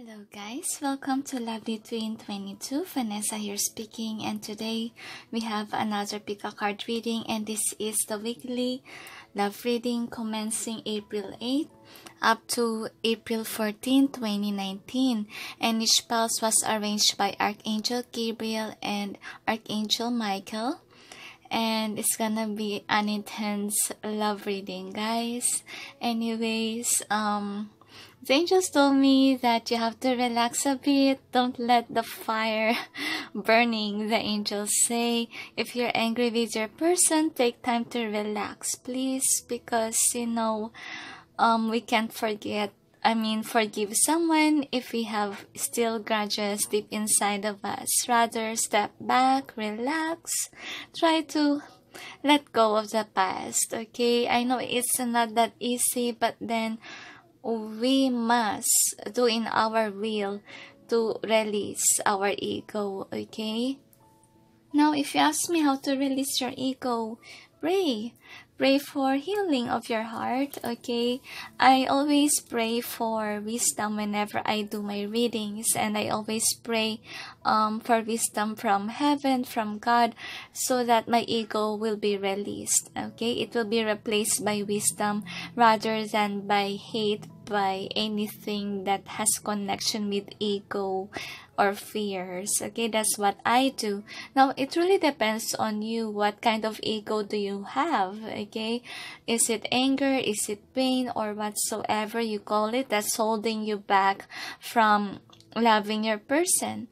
Hello guys, welcome to Lovely Twin 22. Vanessa here speaking, and today we have another pick a card reading, and this is the weekly love reading commencing April 8 up to April 14, 2019, and each spells was arranged by Archangel Gabriel and Archangel Michael. And it's gonna be an intense love reading, guys. Anyways, the angels told me that you have to relax a bit. Don't let the fire burning, the angels say. If you're angry with your person, take time to relax, please, because we can't forgive someone if we have still grudges deep inside of us. Rather, step back, relax, try to let go of the past, okay? I know it's not that easy, but then we must do in our will to release our ego, okay? Now, if you ask me how to release your ego, pray. Pray for healing of your heart, okay? I always pray for wisdom whenever I do my readings, and I always pray for wisdom from heaven, from God, so that my ego will be released, okay? It will be replaced by wisdom rather than by hate, by anything that has connection with ego or fears, okay? That's what I do. Now, it really depends on you. What kind of ego do you have, okay? Is it anger, is it pain, or whatsoever you call it that's holding you back from loving your person?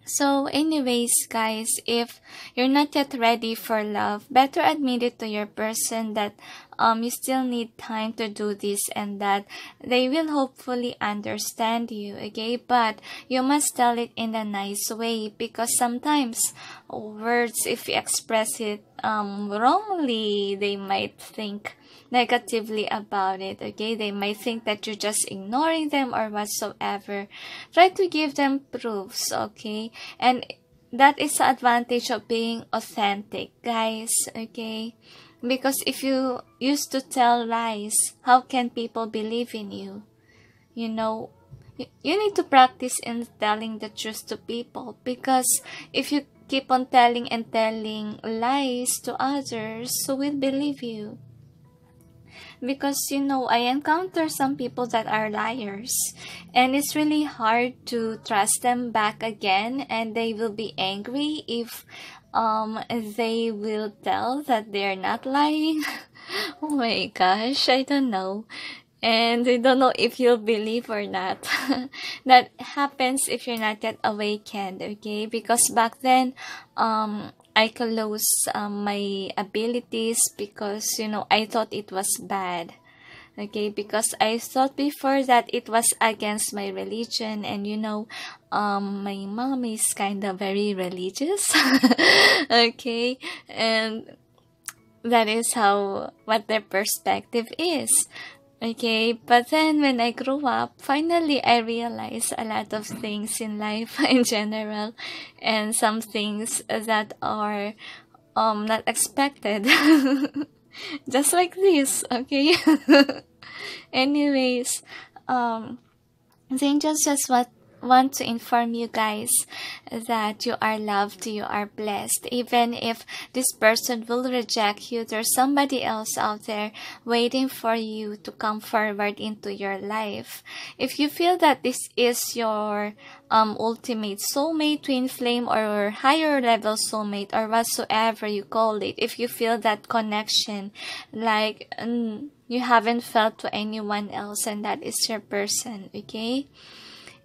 So anyways, guys, if you're not yet ready for love, better admit it to your person that you still need time to do this, and that they will hopefully understand you, okay? But you must tell it in a nice way, because sometimes words, if you express it wrongly, they might think negatively about it, okay? They might think that you're just ignoring them or whatsoever. Try to give them proofs, okay? And that is the advantage of being authentic, guys, okay? Because if you used to tell lies, how can people believe in you? You need to practice in telling the truth to people, because if you keep on telling and telling lies to others, who will believe you? Because I encounter some people that are liars, and it's really hard to trust them back again, and they will be angry if they will tell that they're not lying. Oh my gosh, I don't know. And I don't know if you'll believe or not. That happens if you're not yet awakened, okay? Because back then, I closed my abilities because, I thought it was bad. Okay, because I thought before that it was against my religion, and my mom is kind of very religious. Okay, and that is what their perspective is. Okay, but then when I grew up, finally I realized a lot of things in life in general, and some things that are not expected. Just like this, okay? Anyways, the angels just want to inform you guys that you are loved, you are blessed. Even if this person will reject you, there's somebody else out there waiting for you to come forward into your life. If you feel that this is your ultimate soulmate, twin flame, or higher level soulmate, or whatsoever you call it, if you feel that connection like you haven't felt to anyone else, and that is your person, okay?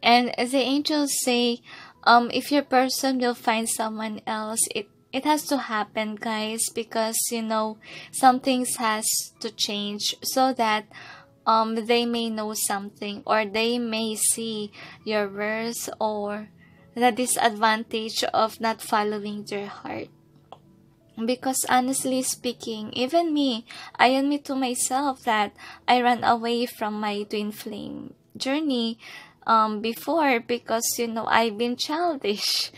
And the angels say, if your person will find someone else, it has to happen, guys, because, some things has to change so that they may know something, or they may see your worth, or the disadvantage of not following their heart. Because honestly speaking, even me, I admit to myself that I ran away from my twin flame journey before, because I've been childish.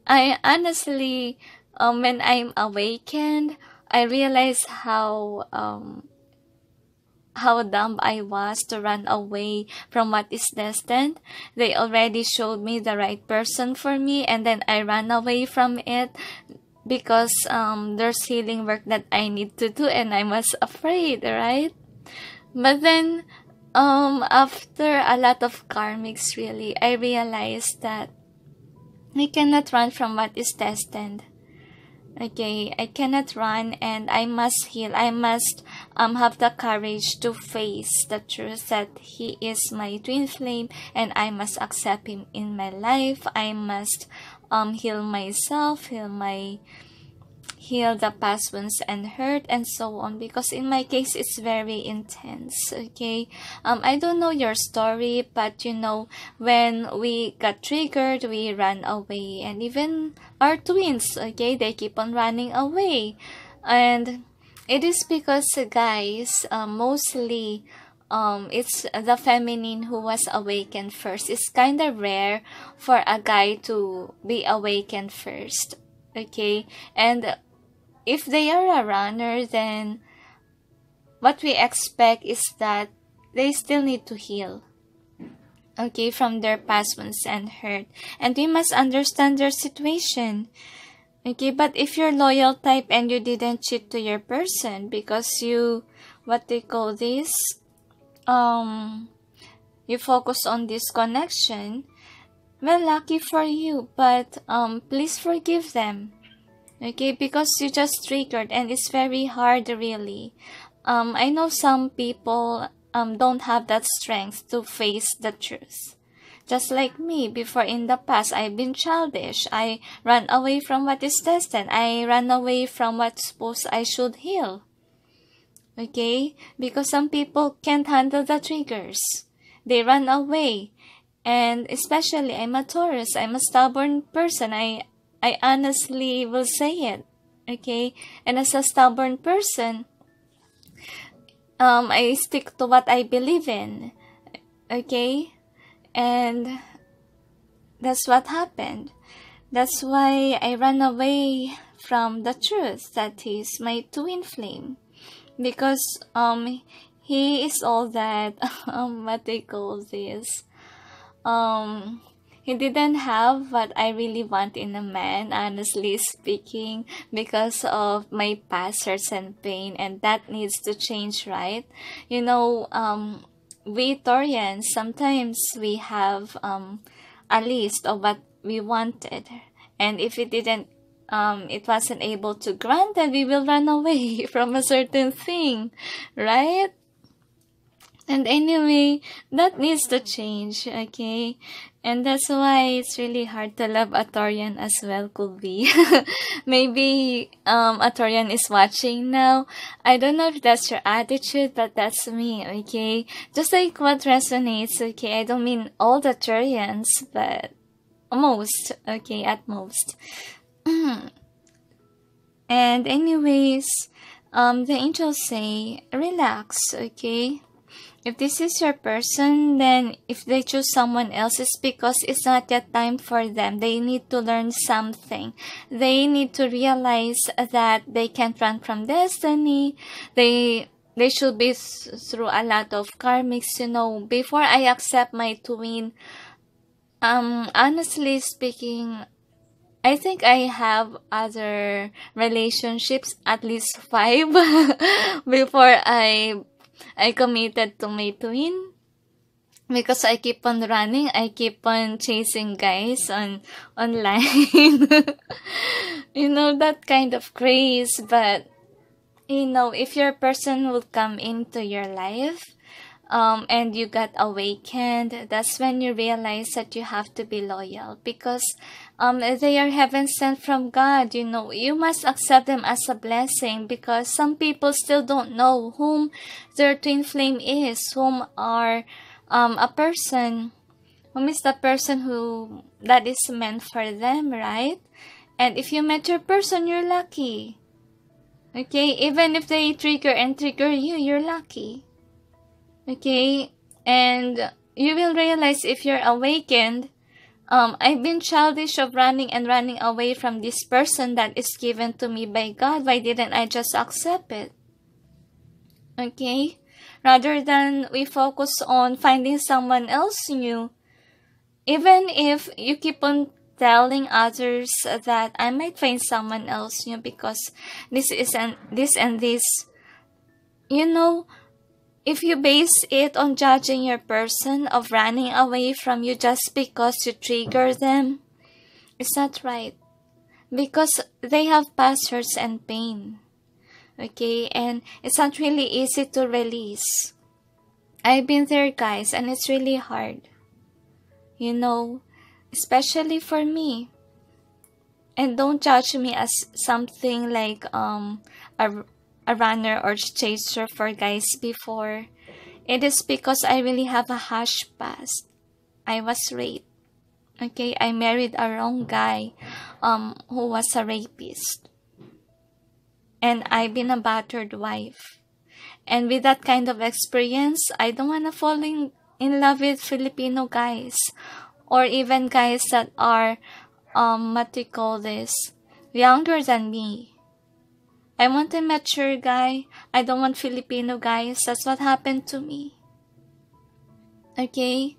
I honestly, when I'm awakened, I realize how how dumb I was to run away from what is destined. They already showed me the right person for me, and then I ran away from it because there's healing work that I need to do, and I was afraid, right? But then after a lot of karmics, really, I realized that I cannot run from what is destined. Okay, I cannot run, and I must heal. I must have the courage to face the truth that he is my twin flame, and I must accept him in my life. I must heal myself, heal the past wounds and hurt, and so on, because in my case it's very intense. Okay, I don't know your story, but you know, when we got triggered, we ran away, and even our twins, okay, they keep on running away. And it is because, guys, mostly it's the feminine who was awakened first. It's kind of rare for a guy to be awakened first. Okay, and if they are a runner, then what we expect is that they still need to heal, okay, from their past wounds and hurt. And we must understand their situation. Okay, but if you're loyal type and you didn't cheat to your person because you, what they call this, you focus on this connection, well, lucky for you, but please forgive them. Okay, because you just triggered, and it's very hard, really. I know some people don't have that strength to face the truth. Just like me, before in the past, I've been childish. I ran away from what is destined. I ran away from what's supposed I should heal. Okay, because some people can't handle the triggers. They run away. And especially, I'm a Taurus. I'm a stubborn person. I honestly will say it, okay? And as a stubborn person, I stick to what I believe in, okay? And that's what happened. That's why I ran away from the truth that he's my twin flame. Because he is all that, what they call this, he didn't have what I really want in a man, honestly speaking, because of my past hurts and pain, and that needs to change, right? You know, we Taurians, sometimes we have a list of what we wanted, and if it wasn't able to grant, then we will run away from a certain thing, right? And anyway, that needs to change, okay? And that's why it's really hard to love a Taurian as well, could be. Maybe a Taurian is watching now. I don't know if that's your attitude, but that's me, okay? Just like what resonates, okay? I don't mean all the Taurians, but most, okay, at most. And anyways, the angels say, relax, okay? If this is your person, then if they choose someone else, it's because it's not yet time for them. They need to learn something. They need to realize that they can't run from destiny. They should be through a lot of karmics, you know. Before I accept my twin, honestly speaking, I think I have other relationships, at least 5, before I committed to my twin, because I keep on running, I keep on chasing guys online. You know, that kind of craze. But you know, if your person will come into your life, and you got awakened, that's when you realize that you have to be loyal, because they are heaven sent from God. You know, you must accept them as a blessing, because some people still don't know whom their twin flame is, whom are a person, whom is the person who that is meant for them, right? And if you met your person, you're lucky. Okay, even if they trigger you, you're lucky. Okay, and you will realize if you're awakened, I've been childish of running away from this person that is given to me by God. Why didn't I just accept it? Okay, rather than we focus on finding someone else new. Even if you keep on telling others that I might find someone else new because this and this, you know, if you base it on judging your person of running away from you just because you trigger them, it's not right. Because they have past hurts and pain. Okay, and it's not really easy to release. I've been there, guys, and it's really hard. You know, especially for me. And don't judge me as something like a runner or chaser for guys before. It is because I really have a harsh past. I was raped. Okay, I married a wrong guy who was a rapist. And I've been a battered wife. And with that kind of experience, I don't want to fall in love with Filipino guys. Or even guys that are, what do you call this, younger than me. I want a mature guy. I don't want Filipino guys. That's what happened to me. Okay?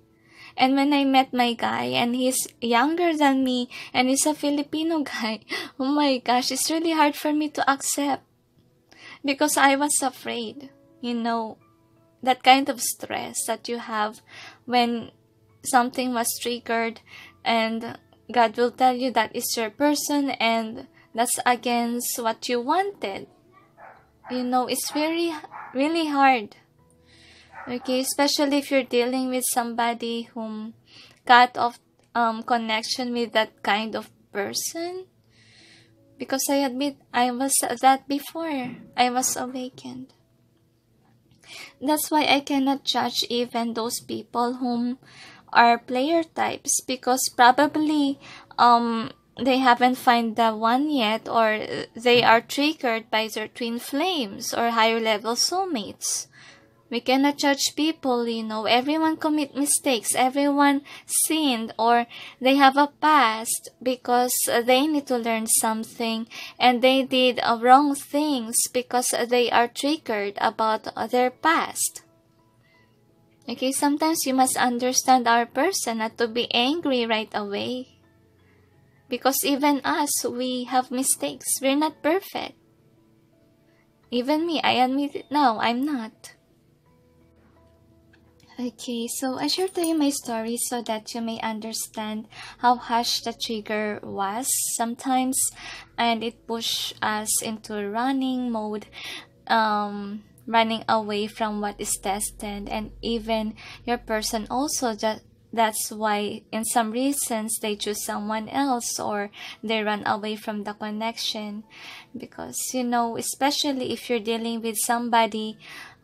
And when I met my guy and he's younger than me and he's a Filipino guy, oh my gosh, it's really hard for me to accept. Because I was afraid. You know, that kind of stress that you have when something was triggered and God will tell you that is your person and that's against what you wanted. You know, it's really hard. Okay, especially if you're dealing with somebody whom cut off connection with that kind of person. Because I admit I was that before I was awakened. That's why I cannot judge even those people whom are player types, because probably they haven't found the one yet, or they are triggered by their twin flames or higher level soulmates. We cannot judge people, you know. Everyone commit mistakes. Everyone sinned or they have a past because they need to learn something and they did wrong things because they are triggered about their past. Okay, sometimes you must understand our person, not to be angry right away. Because even us, we have mistakes. We're not perfect. Even me, I admit it now, I'm not. Okay, so I shared to you my story so that you may understand how harsh the trigger was sometimes, and it pushed us into running mode, running away from what is destined, and even your person also. That's why in some reasons they choose someone else or they run away from the connection, because you know, especially if you're dealing with somebody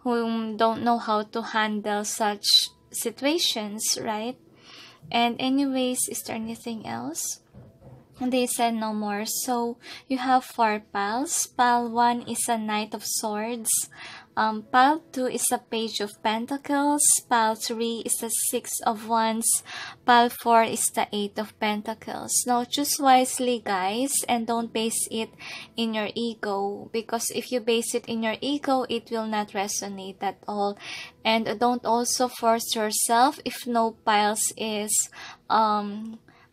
whom don't know how to handle such situations, right? And anyways, is there anything else? And they said no more. So you have 4 piles. Pile 1 is a Knight of Swords. Pile 2 is a Page of Pentacles. Pile 3 is the 6 of Wands. Pile 4 is the 8 of Pentacles. Now choose wisely, guys, and don't base it in your ego, because if you base it in your ego, it will not resonate at all. And don't also force yourself. If no piles is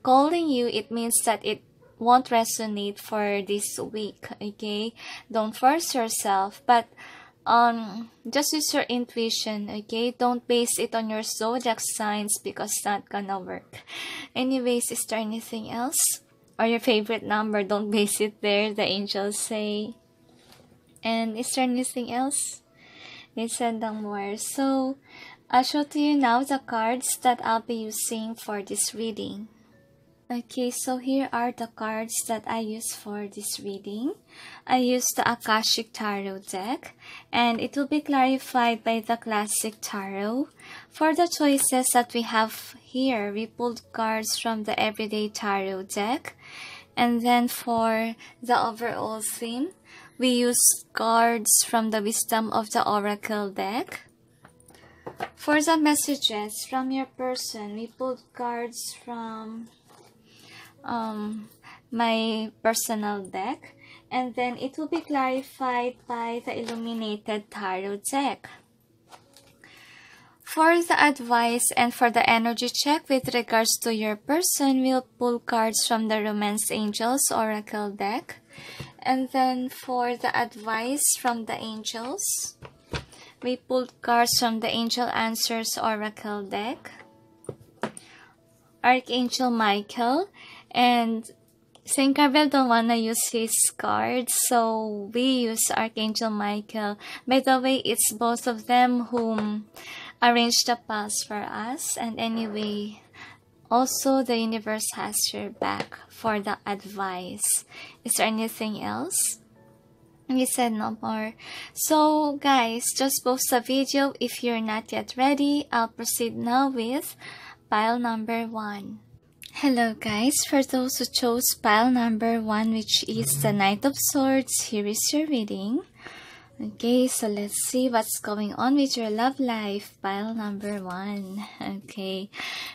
calling you, it means that it won't resonate for this week. Okay, don't force yourself, but just use your intuition. Okay, don't base it on your zodiac signs because it's not gonna work. Anyways, is there anything else? Or your favorite number, don't base it there, the angels say. And is there anything else? They said no more. So I'll show to you now the cards that I'll be using for this reading. Okay, so here are the cards that I use for this reading. I used the Akashic Tarot deck, and it will be clarified by the Classic Tarot. For the choices that we have here, we pulled cards from the Everyday Tarot deck. And then for the overall theme, we used cards from the Wisdom of the Oracle deck. For the messages from your person, we pulled cards from my personal deck, and then it will be clarified by the Illuminated Tarot deck. For the advice and for the energy check with regards to your person, we'll pull cards from the Romance Angels Oracle deck. And then for the advice from the angels, we pulled cards from the Angel Answers Oracle deck. Archangel Michael, and Saint Gabriel don't wanna use his cards, so we use Archangel Michael. By the way, it's both of them whom arranged the past for us. And anyway, also the universe has your back for the advice. Is there anything else? We said no more. So guys, just pause the video if you're not yet ready. I'll proceed now with pile number 1. Hello guys, for those who chose pile number 1, which is the Knight of Swords, here is your reading. Okay, so let's see what's going on with your love life, pile number 1. Okay,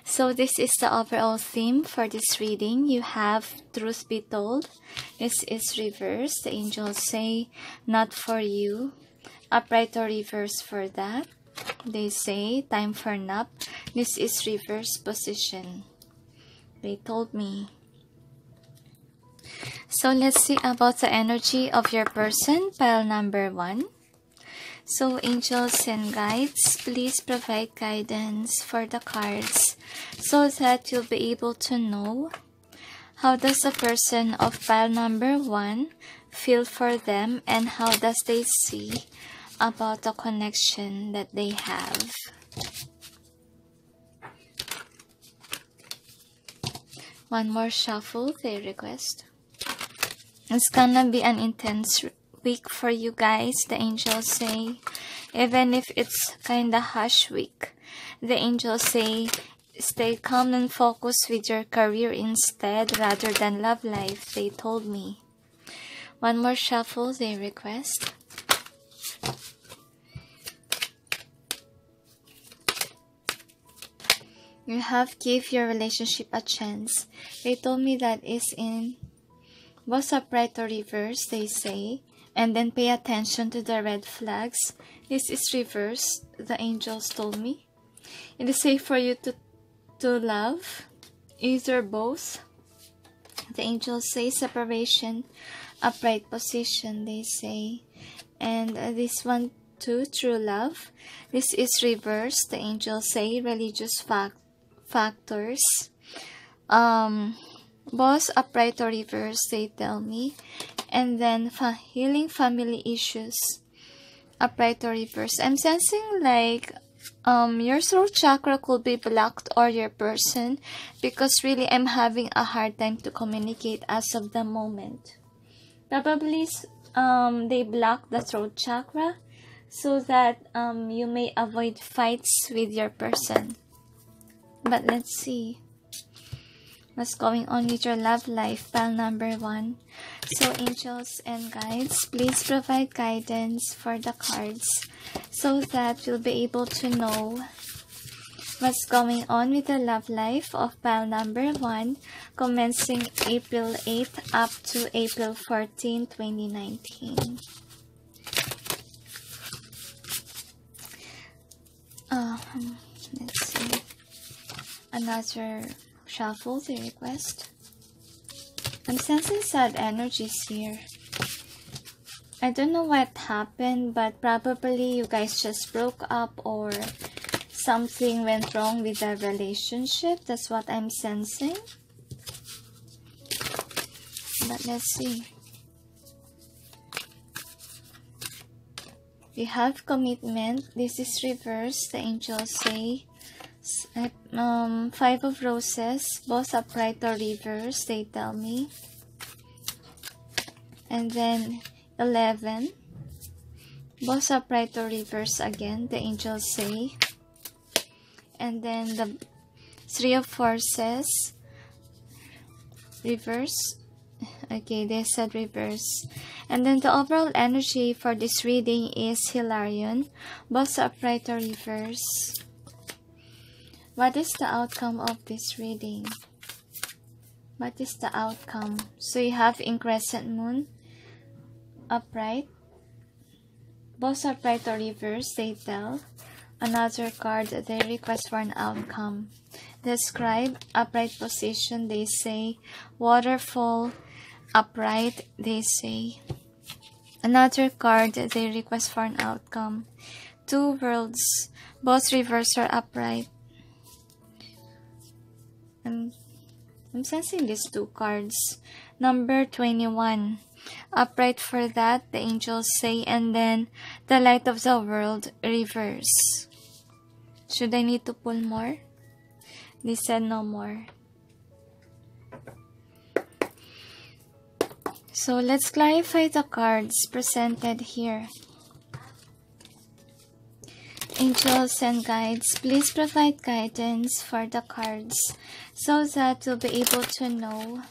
so this is the overall theme for this reading. You have truth be told. This is reverse. The angels say not for you. Upright or reverse for that. They say time for nap. This is reverse position. They told me. So let's see about the energy of your person, pile number 1. So angels and guides, please provide guidance for the cards so that you'll be able to know how does the person of pile number 1 feel for them, and how does they see about the connection that they have. One more shuffle, they request. It's gonna be an intense week for you guys, the angels say. Even if it's kinda hush week, the angels say stay calm and focus with your career instead rather than love life, they told me. One more shuffle, they request. You have give your relationship a chance. They told me that is in both upright or reverse, they say. And then pay attention to the red flags. This is reverse, the angels told me. It is safe for you to love, either both. The angels say separation, upright position, they say. And this one too, true love. This is reverse, the angels say religious factors. Both upright or reverse, they tell me. And then healing family issues, upright or reverse. I'm sensing like your throat chakra could be blocked, or your person, because really I'm having a hard time to communicate as of the moment. Probably they block the throat chakra so that you may avoid fights with your person. But let's see what's going on with your love life, pile number 1. So angels and guides, please provide guidance for the cards so that you'll be able to know what's going on with the love life of pile number 1, commencing April 8th up to April 14, 2019. Let's see. Another shuffle, the request. I'm sensing sad energies here. I don't know what happened, but probably you guys just broke up or something went wrong with the relationship. That's what I'm sensing. But let's see. We have commitment. This is reverse, the angels say. 5 of roses, both upright or reverse, they tell me. And then 11, both upright or reverse again, the angels say. And then the 3 of forces, reverse. Okay, they said reverse. And then the overall energy for this reading is Hilarion, both upright or reverse. What is the outcome of this reading? What is the outcome? So you have in crescent moon, upright, both upright or reverse, they tell. Another card, they request for an outcome. Describe upright position, they say. Waterfall, upright, they say. Another card, they request for an outcome. Two worlds, both reverse or upright. I'm sensing these two cards. Number 21. Upright for that, the angels say, and then the light of the world, reverse. Should I need to pull more? They said no more. So let's clarify the cards presented here. Angels and guides, please provide guidance for the cards so that we'll be able to know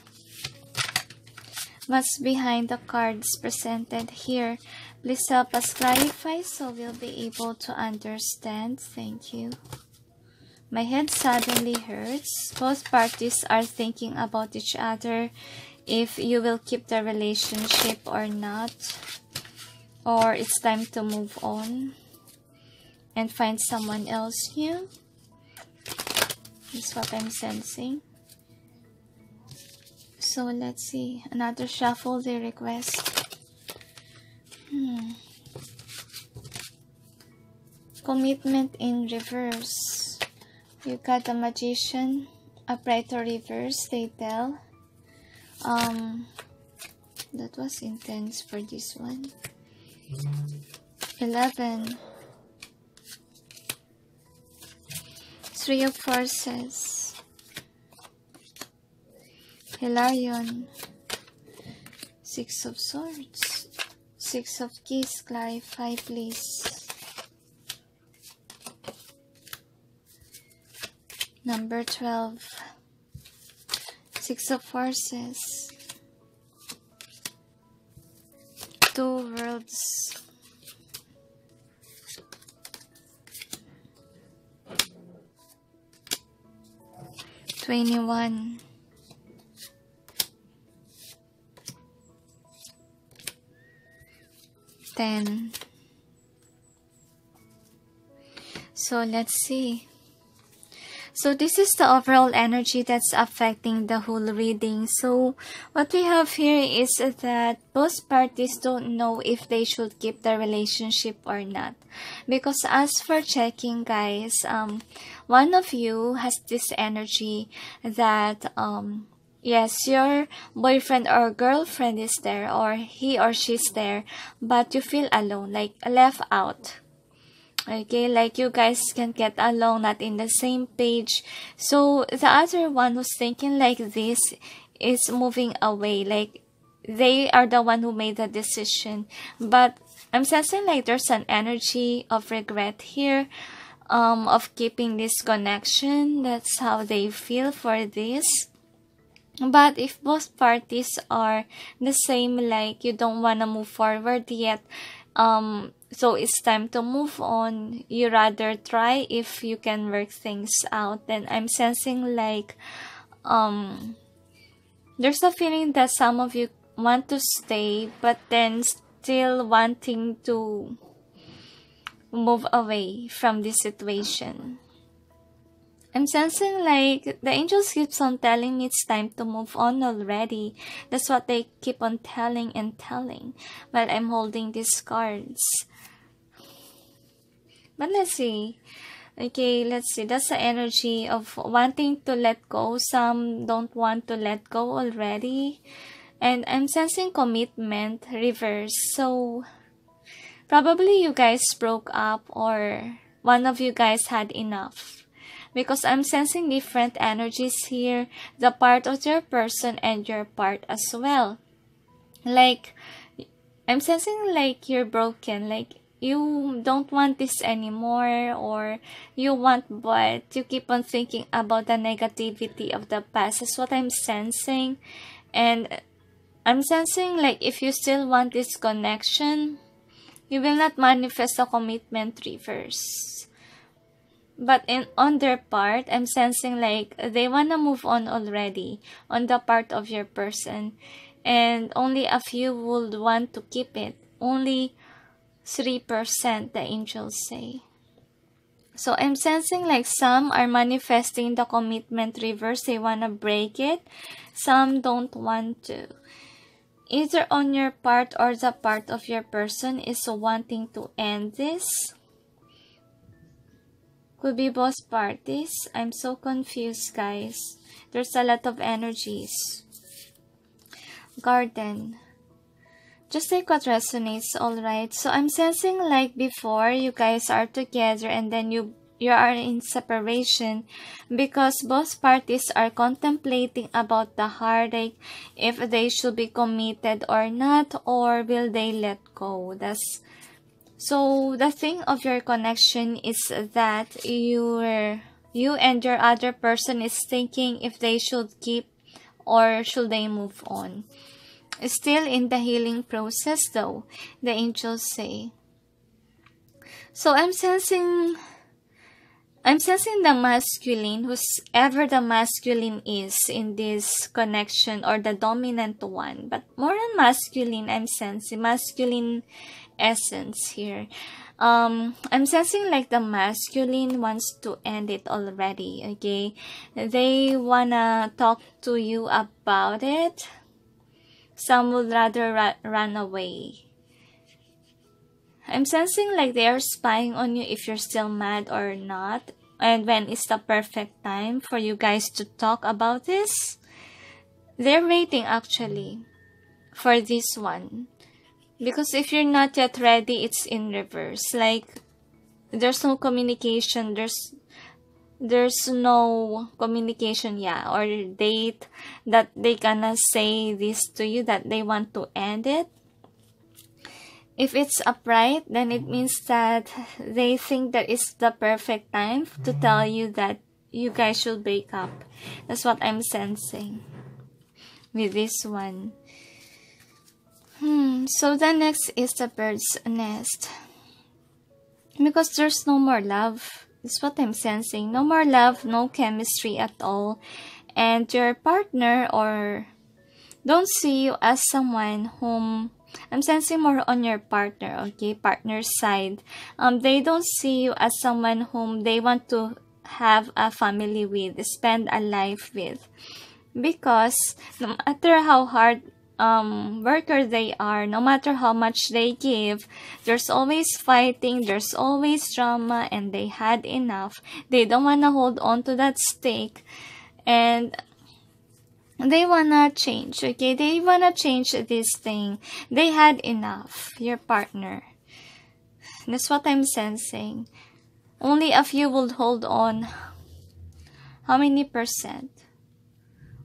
what's behind the cards presented here. Please help us clarify so we'll be able to understand. Thank you. My head suddenly hurts. Both parties are thinking about each other, if you will keep the relationship or not, or it's time to move on and find someone else new. That's what I'm sensing. So let's see. Another shuffle they request. Commitment in reverse. You got the Magician. Upright or reverse, they tell. That was intense for this one. 11. Three of Forces. Hilarion. Six of Swords. Six of Keys. Clarify, please. Number 12. Six of Forces. Two Worlds. $21. 10. So let's see. So this is the overall energy that's affecting the whole reading. So what we have here is that both parties don't know if they should keep the relationship or not. Because as for checking, guys, one of you has this energy that yes, your boyfriend or girlfriend is there, or he or she's there, but you feel alone, like left out. Okay, like you guys can get along, not in the same page. So the other one who's thinking like this is moving away, like they are the one who made the decision. But I'm sensing like there's an energy of regret here, of keeping this connection. That's how they feel for this. But if both parties are the same, like you don't want to move forward yet, so it's time to move on, you rather try if you can work things out, then I'm sensing like there's a feeling that some of you want to stay but then still wanting to move away from this situation. I'm sensing like the angels keeps on telling me it's time to move on already. That's what they keep on telling and telling while I'm holding these cards. But let's see. Okay, let's see. That's the energy of wanting to let go. Some don't want to let go already. And I'm sensing commitment reverse. So probably you guys broke up, or one of you guys had enough. Because I'm sensing different energies here. The part of your person and your part as well. Like, I'm sensing like you're broken. Like, you don't want this anymore, or you want, but you keep on thinking about the negativity of the past. That's what I'm sensing. And I'm sensing like if you still want this connection, you will not manifest a commitment reverse. But on their part, I'm sensing like they want to move on already on the part of your person. And only a few would want to keep it. Only 3%, the angels say. So I'm sensing like some are manifesting the commitment reverse. They want to break it. Some don't want to. Either on your part or the part of your person is wanting to end this. Could be both parties. I'm so confused, guys. There's a lot of energies. Garden. Just take what resonates, alright? So I'm sensing like before you guys are together and then you are in separation because both parties are contemplating about the heartache, if they should be committed or not, or will they let go. So the thing of your connection is that you and your other person is thinking if they should keep or should they move on. Still in the healing process though, the angels say. So I'm sensing the masculine, whoever the masculine is in this connection, or the dominant one, but more on masculine. I'm sensing masculine essence here. I'm sensing like the masculine wants to end it already, okay? They wanna talk to you about it. Some would rather run away. I'm sensing like they are spying on you if you're still mad or not. And when is the perfect time for you guys to talk about this? They're waiting actually for this one. Because if you're not yet ready, it's in reverse. Like, there's no communication. There's no communication, yeah, or date that they gonna say this to you, that they want to end it. If it's upright, then it means that they think that it's the perfect time to tell you that you guys should break up. That's what I'm sensing with this one. So the next is the bird's nest. Because there's no more love. That's what I'm sensing. No more love, no chemistry at all. And your partner or don't see you as someone whom I'm sensing more on your partner, okay? Partner's side. They don't see you as someone whom they want to have a family with, spend a life with. Because no matter how hard worker they are, no matter how much they give, there's always fighting, there's always drama, and they had enough. They don't want to hold on to that stake, and they wanna change, okay? They wanna change this thing. They had enough, your partner. That's what I'm sensing. Only a few will hold on. How many percent?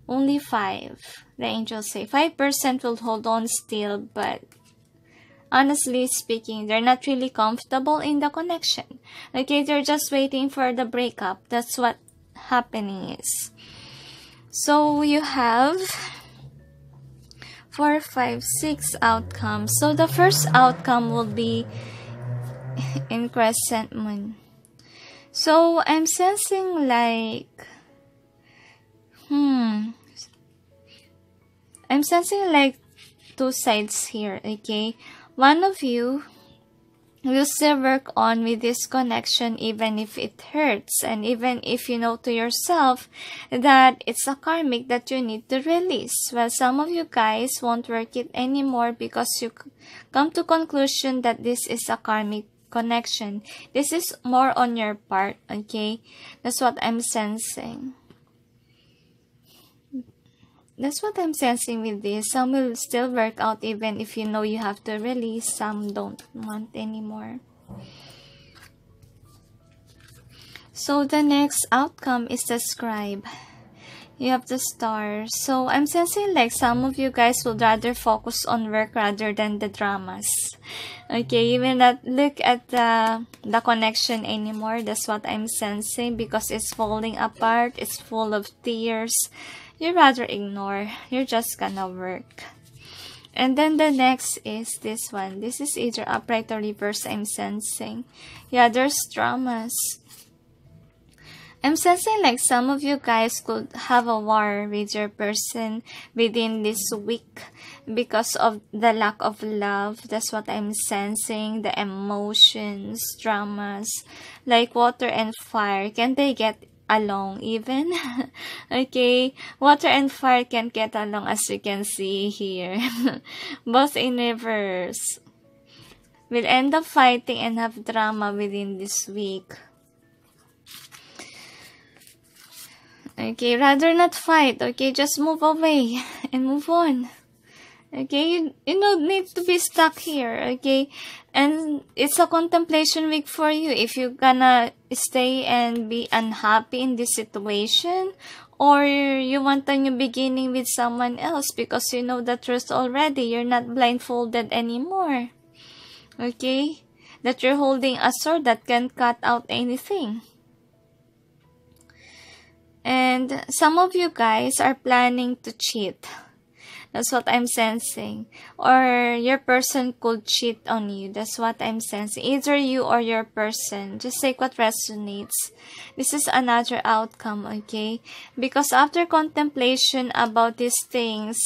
Only 5. The angels say 5% will hold on still, but honestly speaking, they're not really comfortable in the connection. Okay, they're just waiting for the breakup. That's what happening is. So you have 4, 5, 6 outcomes. So the first outcome will be in crescent moon. So I'm sensing like I'm sensing like two sides here, okay? One of you will still work on with this connection even if it hurts, and even if you know to yourself that it's a karmic that you need to release. Well, some of you guys won't work it anymore because you come to conclusion that this is a karmic connection. This is more on your part, okay? That's what I'm sensing. That's what I'm sensing with this. Some will still work out even if you know you have to release. Some don't want anymore. So the next outcome is the scribe. You have the stars. So I'm sensing like some of you guys would rather focus on work rather than the dramas. Okay, you will not look at the connection anymore. That's what I'm sensing because it's falling apart. It's full of tears. You rather ignore. You're just gonna work. And then the next is this one. This is either upright or reverse, I'm sensing. Yeah, there's dramas. I'm sensing like some of you guys could have a war with your person within this week because of the lack of love. That's what I'm sensing. The emotions, dramas, like water and fire. Can they get along even? Okay, water and fire can get along, as you can see here. Both in reverse. Will end up fighting and have drama within this week. Okay, rather not fight. Okay, just move away and move on. Okay, you don't need to be stuck here. Okay, and it's a contemplation week for you. If you're gonna stay and be unhappy in this situation, or you want a new beginning with someone else because you know the truth already. You're not blindfolded anymore. Okay, that you're holding a sword that can cut out anything. And some of you guys are planning to cheat. That's what I'm sensing. Or your person could cheat on you. That's what I'm sensing. Either you or your person. Just take what resonates. This is another outcome, okay? Because after contemplation about these things,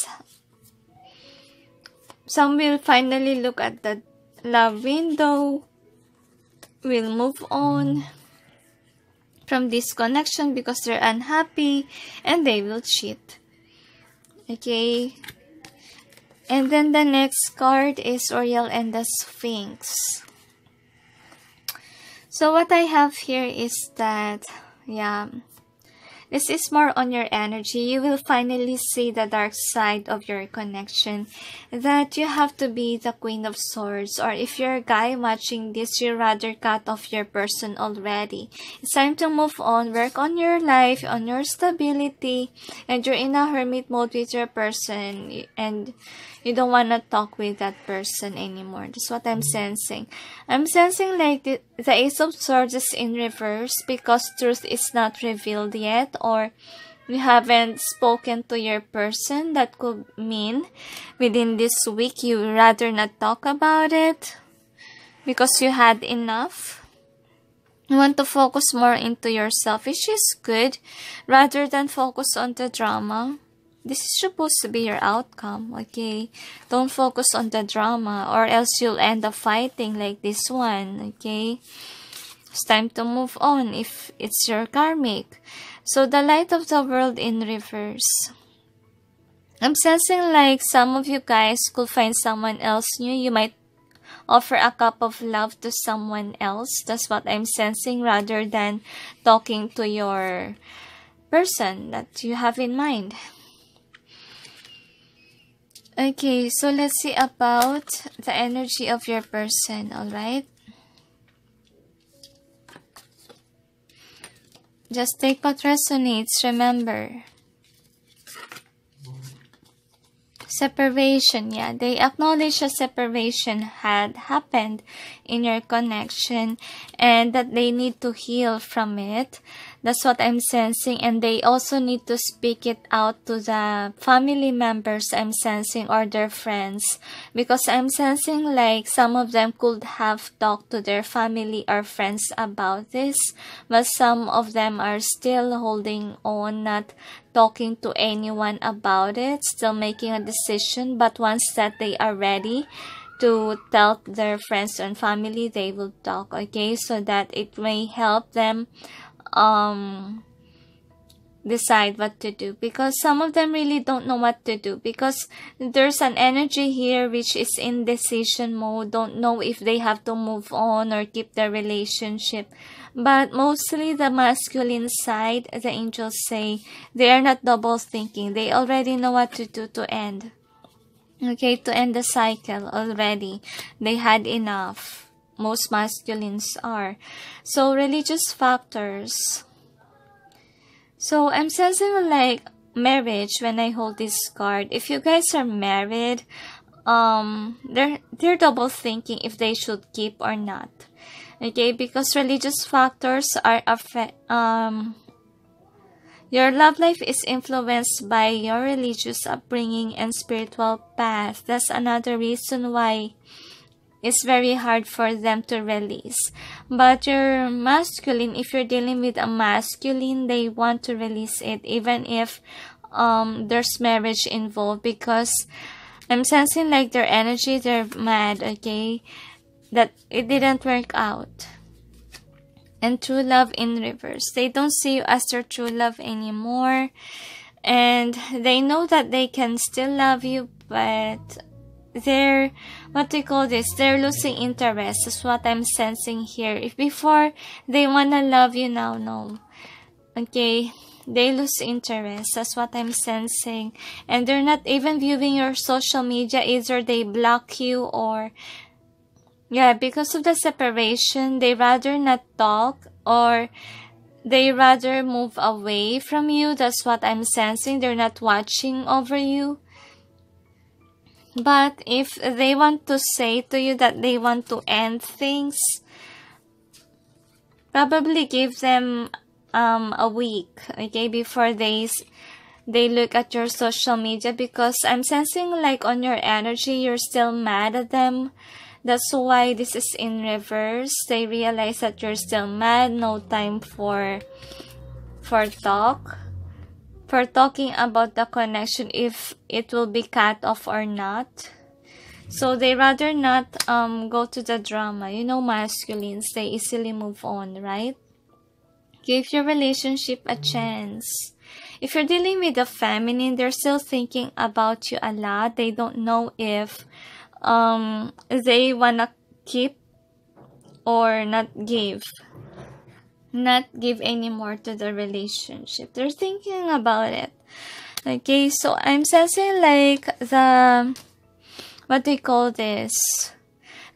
some will finally look at the love window, will move on from this connection because they're unhappy, and they will cheat. Okay, and then the next card is Aril and the Sphinx. So what I have here is that, yeah, this is more on your energy. You will finally see the dark side of your connection, that you have to be the Queen of Swords, or if you're a guy watching this, you rather cut off your person already. It's time to move on, work on your life, on your stability, and you're in a hermit mode with your person, and you don't want to talk with that person anymore. That's what I'm sensing. I'm sensing like the Ace of Swords is in reverse because truth is not revealed yet, or you haven't spoken to your person. That could mean within this week you rather not talk about it because you had enough. You want to focus more into yourself, which is good, rather than focus on the drama. This is supposed to be your outcome, okay? Don't focus on the drama, or else you'll end up fighting like this one, okay? It's time to move on if it's your karmic. So the light of the world in reverse. I'm sensing like some of you guys could find someone else new. You might offer a cup of love to someone else. That's what I'm sensing, rather than talking to your person that you have in mind. Okay, so let's see about the energy of your person, alright? Just take what resonates, remember. Separation, yeah. They acknowledge a separation had happened in your connection and that they need to heal from it. That's what I'm sensing. And they also need to speak it out to the family members, I'm sensing, or their friends. Because I'm sensing like some of them could have talked to their family or friends about this. But some of them are still holding on, not talking to anyone about it, still making a decision. But once that they are ready to tell their friends and family, they will talk, okay? So that it may help them decide what to do, because some of them really don't know what to do, because there's an energy here which is in decision mode, don't know if they have to move on or keep the relationship. But mostly the masculine side, the angels say, they are not double thinking. They already know what to do to end. Okay, to end the cycle already. They had enough. Most masculines are. So religious factors. So I'm sensing like marriage when I hold this card. If you guys are married, they're double thinking if they should keep or not. Okay, because religious factors are your love life is influenced by your religious upbringing and spiritual path. That's another reason why it's very hard for them to release. But your masculine, if you're dealing with a masculine, they want to release it even if there's marriage involved, because I'm sensing like their energy, they're mad, okay, that it didn't work out. And true love in reverse. They don't see you as their true love anymore. And they know that they can still love you, but they're, what do you call this? They're losing interest. That's what I'm sensing here. If before they wanna love you, now no. Okay, they lose interest. That's what I'm sensing. And they're not even viewing your social media. Either they block you or, yeah, because of the separation, they rather not talk, or they rather move away from you. That's what I'm sensing. They're not watching over you. But if they want to say to you that they want to end things, probably give them a week, okay, before they look at your social media, because I'm sensing like on your energy, you're still mad at them. That's why this is in reverse. They realize that you're still mad, no time for talking about the connection, if it will be cut off or not. So they rather not go to the drama. You know, masculines, they easily move on, right? Give your relationship a chance. If you're dealing with a feminine, they're still thinking about you a lot. They don't know if they wanna keep or not give any more to the relationship. They're thinking about it. Okay, so I'm sensing like the, what do you call this,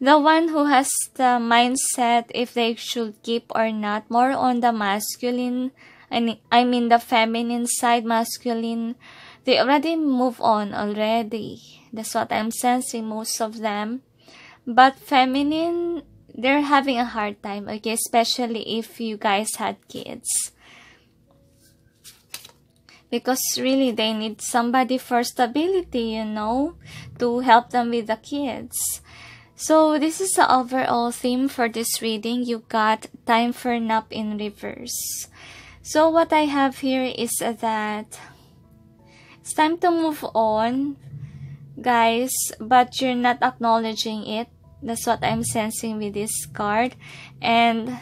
the one who has the mindset if they should keep or not, more on the masculine, I mean the feminine side. Masculine, they already move on already. That's what I'm sensing, most of them. But feminine, they're having a hard time, okay, especially if you guys had kids. Because really, they need somebody for stability, you know, to help them with the kids. So this is the overall theme for this reading. You got time for nap in reverse. So what I have here is that it's time to move on, guys, but you're not acknowledging it. That's what I'm sensing with this card. And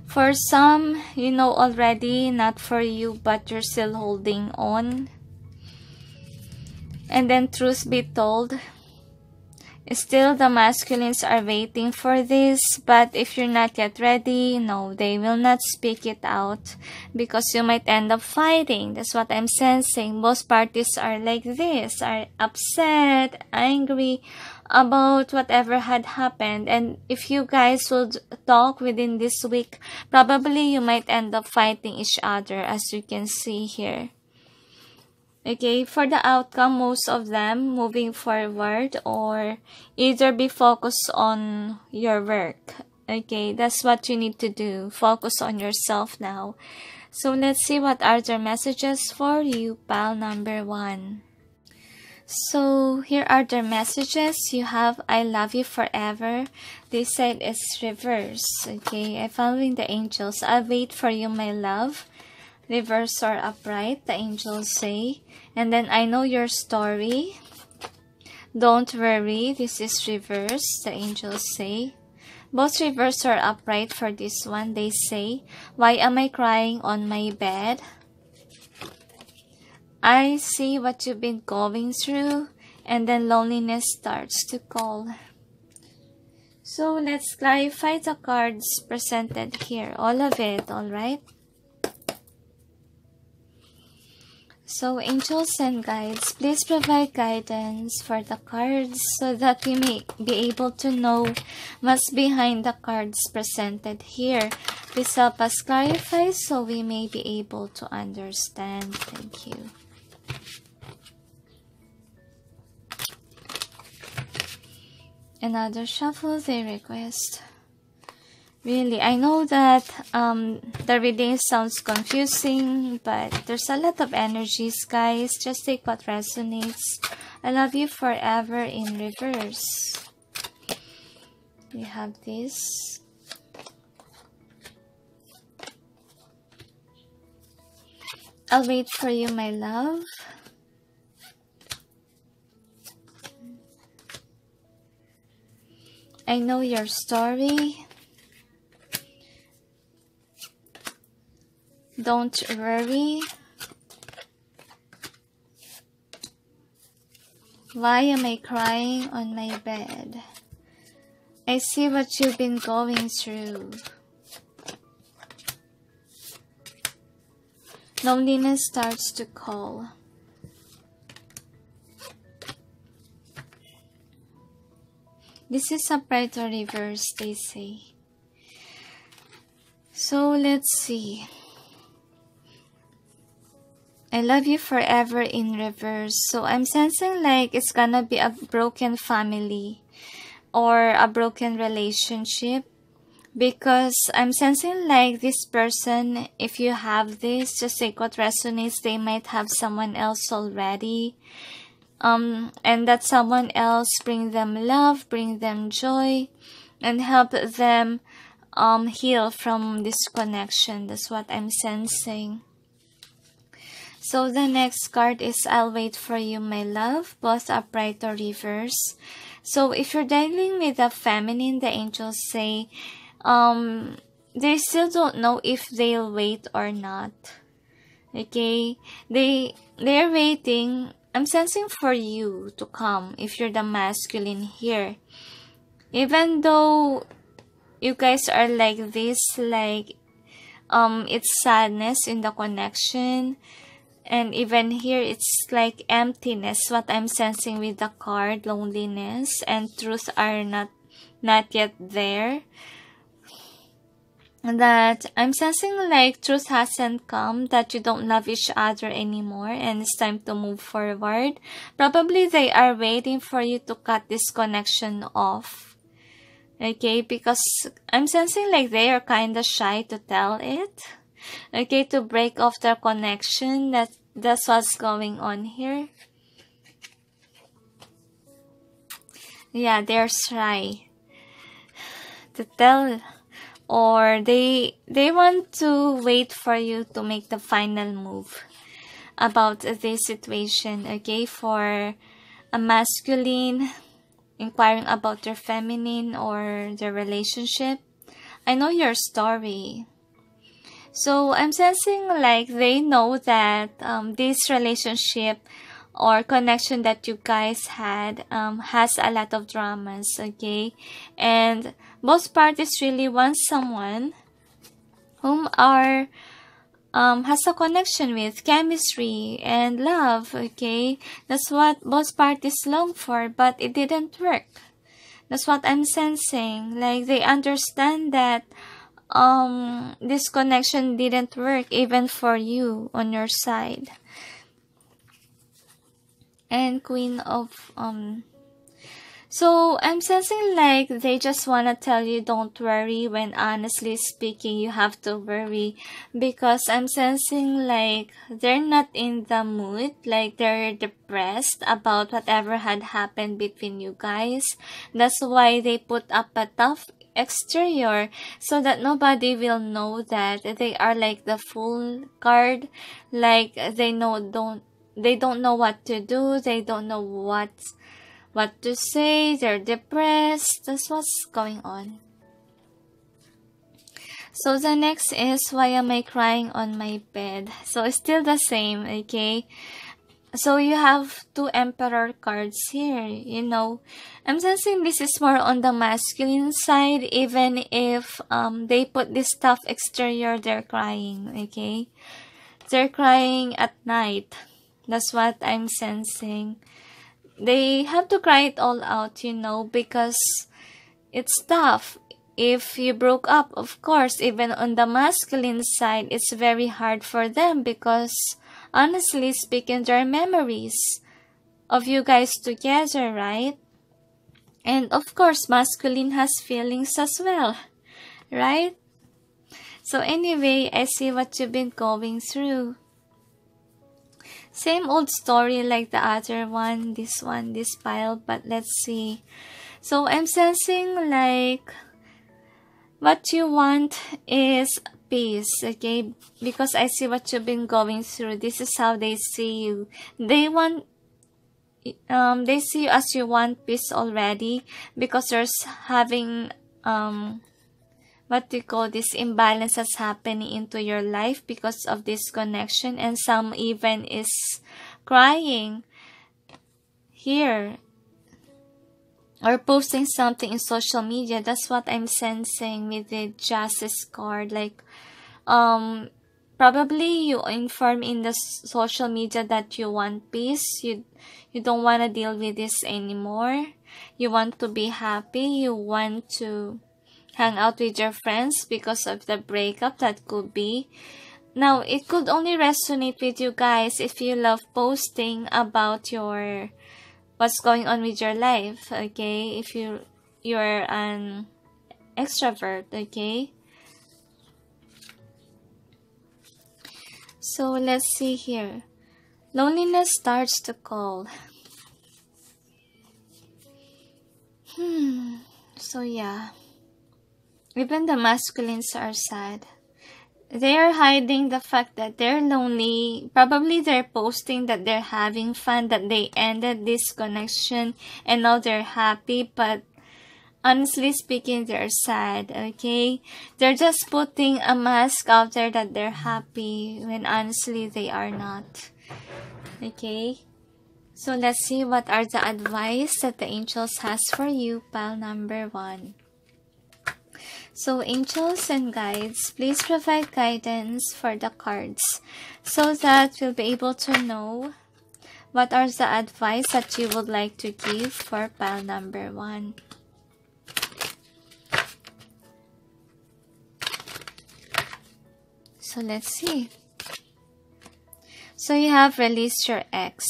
for some, you know already, not for you, but you're still holding on. And then truth be told, still the masculines are waiting for this, but if you're not yet ready, no, they will not speak it out, because you might end up fighting. That's what I'm sensing. Most parties are like this, are upset, angry about whatever had happened. And if you guys would talk within this week, probably you might end up fighting each other, as you can see here. Okay, for the outcome, most of them moving forward, or either be focused on your work. Okay, that's what you need to do. Focus on yourself now. So let's see what are their messages for you, pile number 1. So here are their messages. You have I love you forever. This side is reverse. Okay, I'm following the angels. I'll wait for you, my love. Reverse or upright, the angels say. And then I know your story. Don't worry, this is reverse, the angels say. Both reverse or upright for this one, they say. Why am I crying on my bed? I see what you've been going through. And then loneliness starts to call. So let's clarify the cards presented here. All of it, alright? So angels and guides, please provide guidance for the cards so that we may be able to know what's behind the cards presented here. Please help us clarify so we may be able to understand. Thank you. Another shuffle they request. Really, I know that the reading sounds confusing, but there's a lot of energies, guys. Just take what resonates. I love you forever in reverse. We have this. I'll wait for you, my love. I know your story. Don't worry. Why am I crying on my bed? I see what you've been going through. Loneliness starts to call. This is a Part1 reverse, they say. So let's see. I love you forever in reverse. So I'm sensing like it's gonna be a broken family or a broken relationship, because I'm sensing like this person, if you have this, just take what resonates, they might have someone else already. And that someone else bring them love, bring them joy, and help them heal from this connection. That's what I'm sensing. So the next card is I'll wait for you, my love. Both upright or reverse. So if you're dealing with a feminine, the angels say they still don't know if they'll wait or not. Okay, they're waiting. I'm sensing for you to come if you're the masculine here. Even though you guys are like this, like it's sadness in the connection, and even here it's like emptiness, what I'm sensing with the card, loneliness and truth are not yet there. That I'm sensing like truth hasn't come, that you don't love each other anymore and it's time to move forward. Probably they are waiting for you to cut this connection off. Okay, because I'm sensing like they are kind of shy to tell it. Okay, to break off their connection. That's what's going on here. Yeah, they're shy to tell, or they want to wait for you to make the final move about this situation. Okay, for a masculine inquiring about their feminine or their relationship, I know your story. So I'm sensing like they know that this relationship or connection that you guys had has a lot of dramas, okay? And both parties really want someone whom are has a connection with, chemistry and love, okay? That's what both parties long for, but it didn't work. That's what I'm sensing. Like they understand that this connection didn't work even for you on your side. And Queen of so I'm sensing like they just want to tell you don't worry, when honestly speaking you have to worry, because I'm sensing like they're not in the mood, like they're depressed about whatever had happened between you guys. That's why they put up a tough exterior so that nobody will know that they are like the Fool card, like they don't know what to do, they don't know what to say, they're depressed. That's what's going on. So the next is why am I crying on my bed? So it's still the same, okay? So you have two Emperor cards here, you know. I'm sensing this is more on the masculine side, even if they put this tough exterior, they're crying, okay? They're crying at night. That's what I'm sensing. They have to cry it all out, you know, because it's tough. If you broke up, of course, even on the masculine side, it's very hard for them because, honestly speaking, there are memories of you guys together, right? And of course, masculine has feelings as well, right? So anyway, I see what you've been going through. Same old story like the other one, this pile, but let's see. So I'm sensing like what you want is peace, okay? Because I see what you've been going through. This is how they see you. They see you as you want peace already, because there's having what do you call this, imbalance that's happening into your life because of this connection, and some even is crying here or posting something in social media. That's what I'm sensing with the Justice card. Like probably you inform in the social media that you want peace, you don't want to deal with this anymore, you want to be happy, you want to hang out with your friends because of the breakup. That could be. Now, it could only resonate with you guys if you love posting about your what's going on with your life, okay? If you're an extrovert, okay? So let's see here. Loneliness starts to call. So yeah. Even the masculines are sad. They are hiding the fact that they're lonely. Probably they're posting that they're having fun, that they ended this connection and now they're happy, but honestly speaking, they're sad, okay? They're just putting a mask out there that they're happy when honestly they are not, okay? So let's see what are the advice that the angels has for you, pile number 1. So angels and guides, please provide guidance for the cards so that we'll be able to know what are the advice that you would like to give for pile number 1. So let's see. So you have released your ex.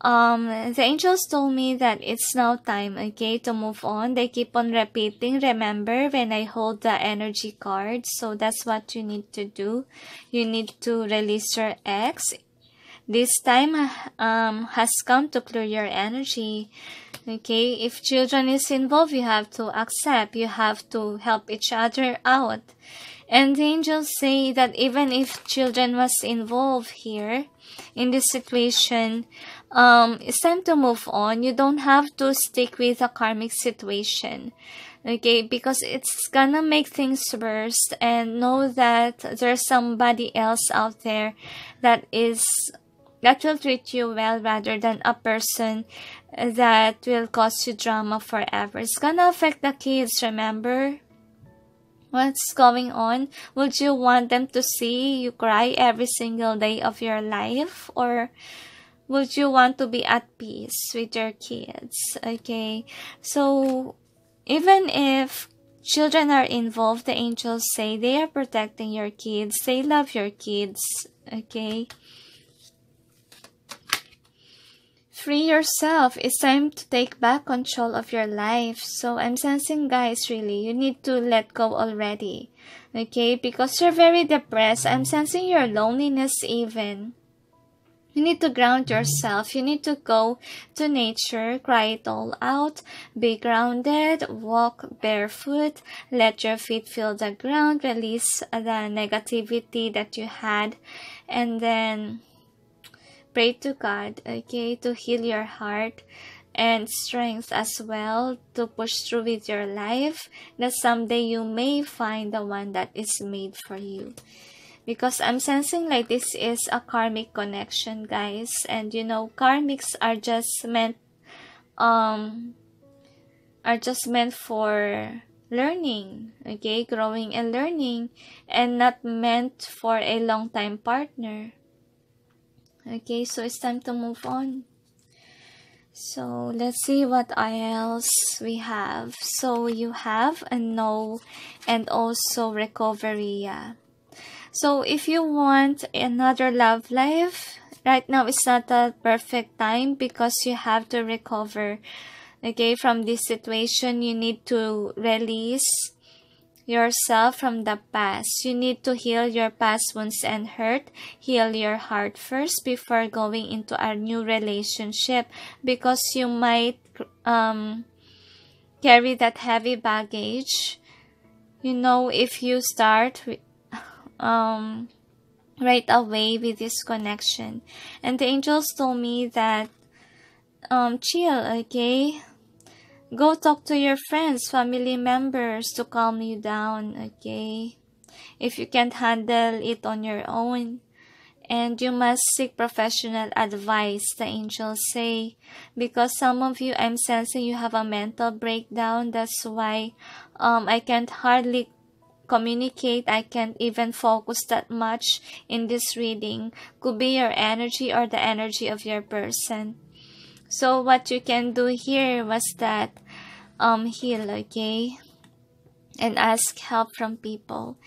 The angels told me that it's now time, okay, to move on. They keep on repeating, remember when I hold the energy card. So that's what you need to do. You need to release your ex. This time has come to clear your energy. Okay, if children is involved, you have to accept. You have to help each other out. And the angels say that even if children was involved here in this situation, it's time to move on. You don't have to stick with a karmic situation, okay? Because it's gonna make things worse. And know that there's somebody else out there that will treat you well, rather than a person that will cause you drama forever. It's gonna affect the kids, remember? What's going on? Would you want them to see you cry every single day of your life? Or would you want to be at peace with your kids? Okay, so even if children are involved, the angels say they are protecting your kids. They love your kids, okay? Free yourself. It's time to take back control of your life. So I'm sensing, guys, really, you need to let go already. Okay? Because you're very depressed. I'm sensing your loneliness even. You need to ground yourself. You need to go to nature, cry it all out, be grounded, walk barefoot, let your feet feel the ground, release the negativity that you had, and then pray to God, okay, to heal your heart and strength as well to push through with your life, that someday you may find the one that is made for you. Because I'm sensing like this is a karmic connection, guys, and you know, karmics are just meant for learning, okay, growing and learning, and not meant for a long time partner. Okay, so it's time to move on. So let's see what else we have. So you have a no and also recovery. Yeah. So if you want another love life, right now it's not a perfect time because you have to recover. Okay, from this situation, you need to release yourself from the past. You need to heal your past wounds and hurt. Heal your heart first before going into a new relationship, because you might carry that heavy baggage. You know, if you start right away with this connection. And the angels told me that chill, okay? Go talk to your friends, family members to calm you down, okay? If you can't handle it on your own. And you must seek professional advice, the angels say. Because some of you, I'm sensing you have a mental breakdown. That's why I can't hardly communicate. I can't even focus that much in this reading. Could be your energy or the energy of your person. So what you can do here was that heal, okay? And ask help from people.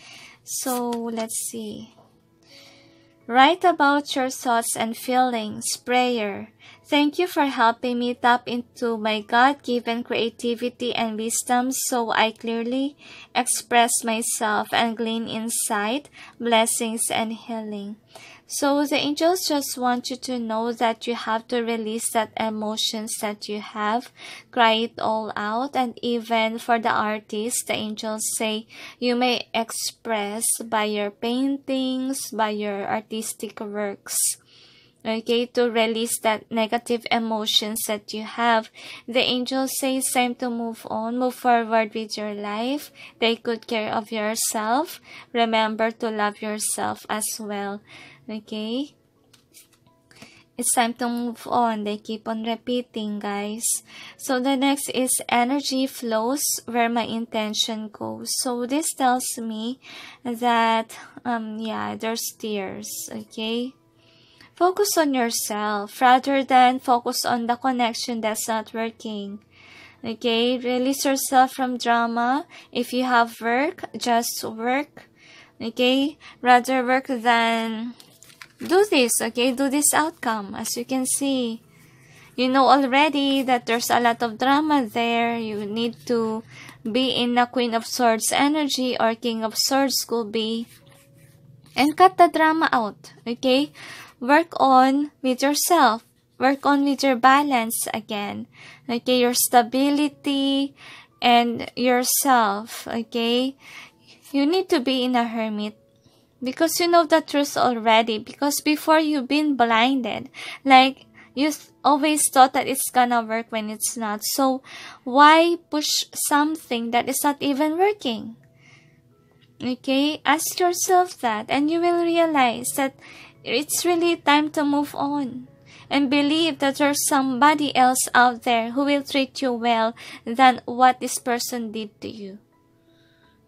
So let's see. Write about your thoughts and feelings. Prayer. Thank you for helping me tap into my God-given creativity and wisdom so I clearly express myself and glean insight, blessings, and healing. So the angels just want you to know that you have to release that emotions that you have, cry it all out, and even for the artist, the angels say you may express by your paintings, by your artistic works. Okay, to release that negative emotions that you have. The angels say it's time to move on, move forward with your life. Take good care of yourself. Remember to love yourself as well. Okay? It's time to move on. They keep on repeating, guys. So the next is energy flows where my intention goes. So this tells me that, there's tears. Okay? Focus on yourself rather than focus on the connection that's not working. Okay? Release yourself from drama. If you have work, just work. Okay? Rather work than do this. Okay? Do this outcome. As you can see, you know already that there's a lot of drama there. You need to be in a Queen of Swords energy or King of Swords could be. And cut the drama out. Okay? Work on with yourself. Work on with your balance again. Okay, your stability and yourself. Okay, you need to be in a hermit because you know the truth already. Because before you've been blinded, like you always thought that it's gonna work when it's not. So why push something that is not even working? Okay, ask yourself that, and you will realize that it's really time to move on and believe that there's somebody else out there who will treat you well than what this person did to you.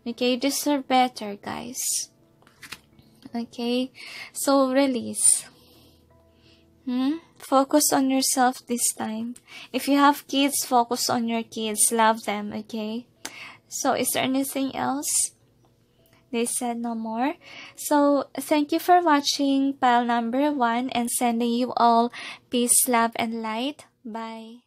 Okay, you deserve better, guys. Okay, so release. Focus on yourself this time. If you have kids, focus on your kids. Love them, okay? So is there anything else? They said no more. So, thank you for watching pile number 1 and sending you all peace, love, and light. Bye.